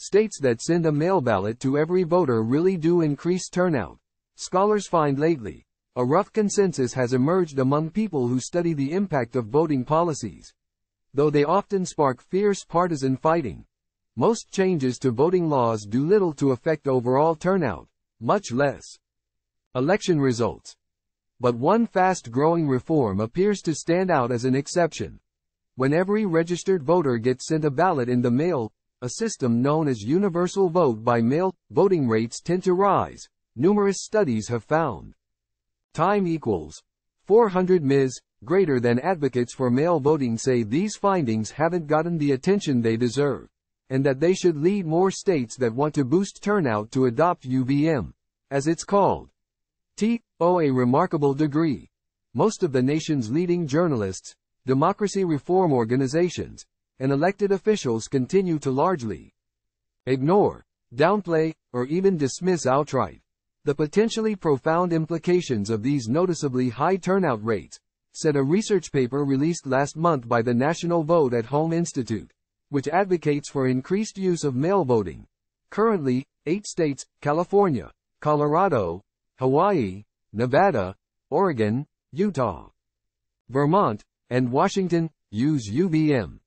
States that send a mail ballot to every voter really do increase turnout. Scholars find lately, a rough consensus has emerged among people who study the impact of voting policies. Though they often spark fierce partisan fighting, most changes to voting laws do little to affect overall turnout, much less election results. But one fast-growing reform appears to stand out as an exception. When every registered voter gets sent a ballot in the mail, a system known as universal vote by mail, voting rates tend to rise, numerous studies have found. Time equals 400 ms. Greater than advocates for mail voting say these findings haven't gotten the attention they deserve, and that they should lead more states that want to boost turnout to adopt UVM, as it's called. A remarkable degree. Most of the nation's leading journalists, democracy reform organizations, and elected officials continue to largely ignore, downplay, or even dismiss outright the potentially profound implications of these noticeably high turnout rates, said a research paper released last month by the National Vote at Home Institute, which advocates for increased use of mail voting. Currently, 8 states, California, Colorado, Hawaii, Nevada, Oregon, Utah, Vermont, and Washington, use UVM.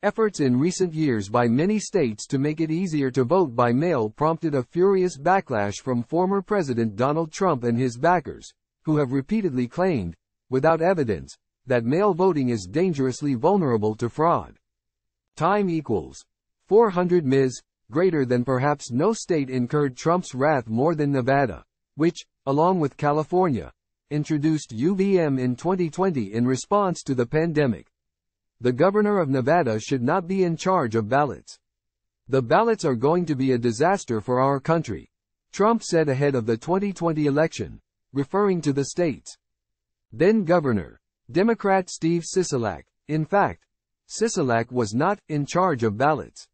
Efforts in recent years by many states to make it easier to vote by mail prompted a furious backlash from former President Donald Trump and his backers, who have repeatedly claimed, without evidence, that mail voting is dangerously vulnerable to fraud. Time equals 400 ms. Greater than perhaps no state incurred Trump's wrath more than Nevada, which, along with California, introduced UVM in 2020 in response to the pandemic. The governor of Nevada should not be in charge of ballots. The ballots are going to be a disaster for our country, Trump said ahead of the 2020 election, referring to the state's then governor, Democrat Steve Sisolak. In fact, Sisolak was not in charge of ballots.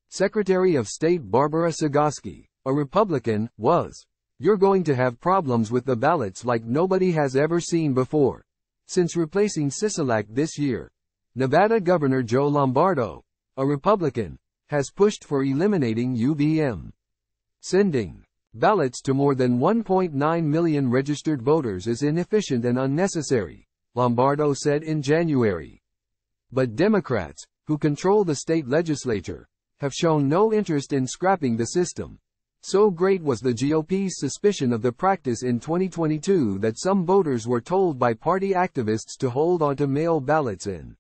Secretary of State Barbara Sagosky, a Republican, was. You're going to have problems with the ballots like nobody has ever seen before. Since replacing Sisolak this year, Nevada Governor Joe Lombardo, a Republican, has pushed for eliminating UVM. Sending ballots to more than 1.9 million registered voters is inefficient and unnecessary, Lombardo said in January. But Democrats, who control the state legislature, have shown no interest in scrapping the system. So great was the GOP's suspicion of the practice in 2022 that some voters were told by party activists to hold onto mail ballots and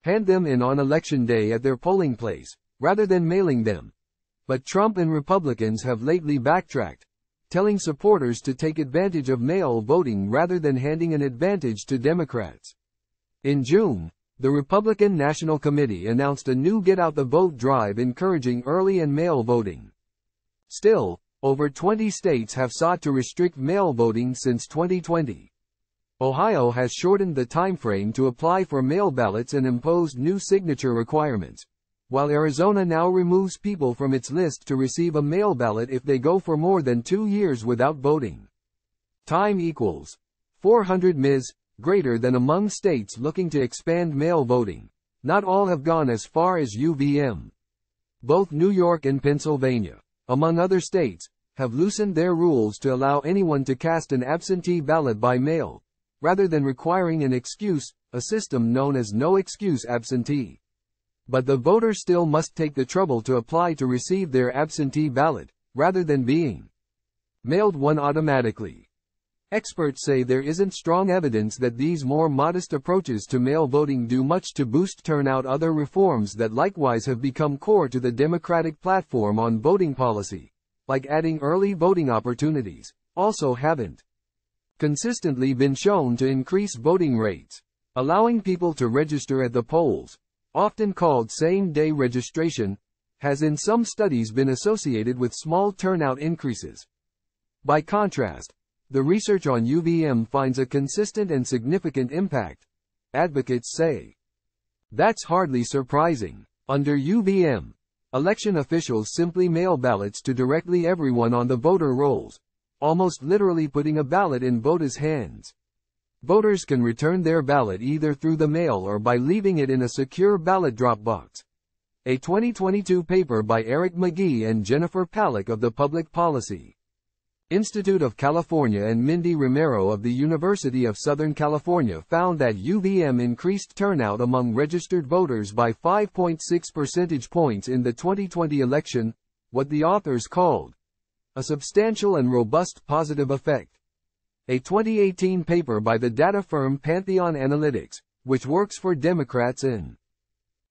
hand them in on election day at their polling place, rather than mailing them. But Trump and Republicans have lately backtracked, telling supporters to take advantage of mail voting rather than handing an advantage to Democrats. In June, the Republican National Committee announced a new Get Out the Vote drive encouraging early and mail voting. Still, over 20 states have sought to restrict mail voting since 2020. Ohio has shortened the timeframe to apply for mail ballots and imposed new signature requirements, while Arizona now removes people from its list to receive a mail ballot if they go for more than 2 years without voting. Time equals 400 ms. Greater than among states looking to expand mail voting. Not all have gone as far as UVM. Both New York and Pennsylvania, among other states, have loosened their rules to allow anyone to cast an absentee ballot by mail, rather than requiring an excuse, a system known as no-excuse absentee. But the voter still must take the trouble to apply to receive their absentee ballot, rather than being mailed one automatically. Experts say there isn't strong evidence that these more modest approaches to mail voting do much to boost turnout. Other reforms that likewise have become core to the Democratic platform on voting policy, like adding early voting opportunities, also haven't consistently been shown to increase voting rates. Allowing people to register at the polls, often called same-day registration, has in some studies been associated with small turnout increases. By contrast, the research on UVM finds a consistent and significant impact, advocates say. That's hardly surprising. Under UVM, election officials simply mail ballots to directly everyone on the voter rolls, almost literally putting a ballot in voters' hands. Voters can return their ballot either through the mail or by leaving it in a secure ballot drop box. A 2022 paper by Eric McGee and Jennifer Palick of the Public Policy Institute of California and Mindy Romero of the University of Southern California found that UVM increased turnout among registered voters by 5.6 percentage points in the 2020 election, what the authors called a substantial and robust positive effect. A 2018 paper by the data firm Pantheon Analytics, which works for Democrats and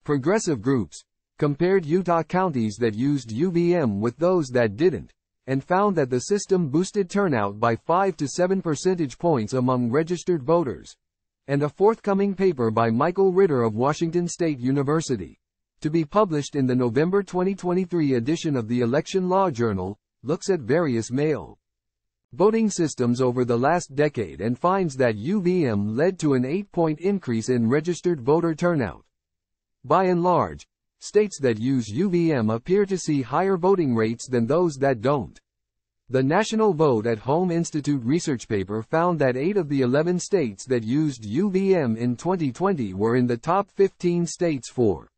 progressive groups, compared Utah counties that used UVM with those that didn't, and found that the system boosted turnout by 5 to 7 percentage points among registered voters. And a forthcoming paper by Michael Ritter of Washington State University, to be published in the November 2023 edition of the Election Law Journal, looks at various mail voting systems over the last decade and finds that UVM led to an 8-point increase in registered voter turnout. By and large, states that use UVM appear to see higher voting rates than those that don't. The National Vote at Home Institute research paper found that 8 of the 11 states that used UVM in 2020 were in the top 15 states for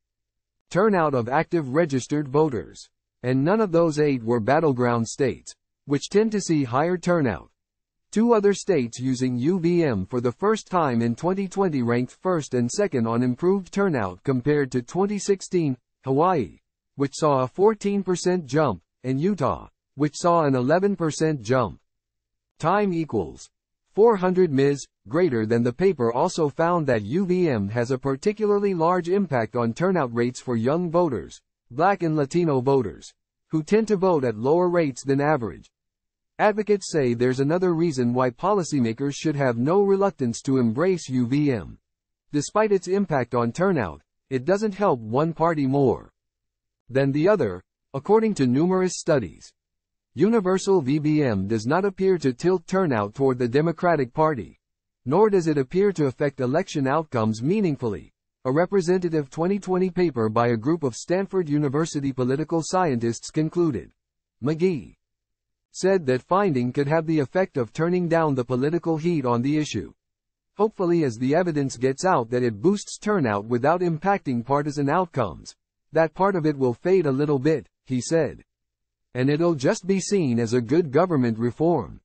turnout of active registered voters. And none of those 8 were battleground states, which tend to see higher turnout. 2 other states using UVM for the first time in 2020 ranked first and second on improved turnout compared to 2016, Hawaii, which saw a 14% jump, and Utah, which saw an 11% jump. Time equals 400 ms, greater than. The paper also found that UVM has a particularly large impact on turnout rates for young voters, Black and Latino voters, who tend to vote at lower rates than average. Advocates say there's another reason why policymakers should have no reluctance to embrace UVM. Despite its impact on turnout, it doesn't help one party more than the other, according to numerous studies. Universal VVM does not appear to tilt turnout toward the Democratic Party, nor does it appear to affect election outcomes meaningfully. A representative 2020 paper by a group of Stanford University political scientists concluded. McGee said that finding could have the effect of turning down the political heat on the issue. Hopefully, as the evidence gets out that it boosts turnout without impacting partisan outcomes, that part of it will fade a little bit, he said. And it'll just be seen as a good government reform.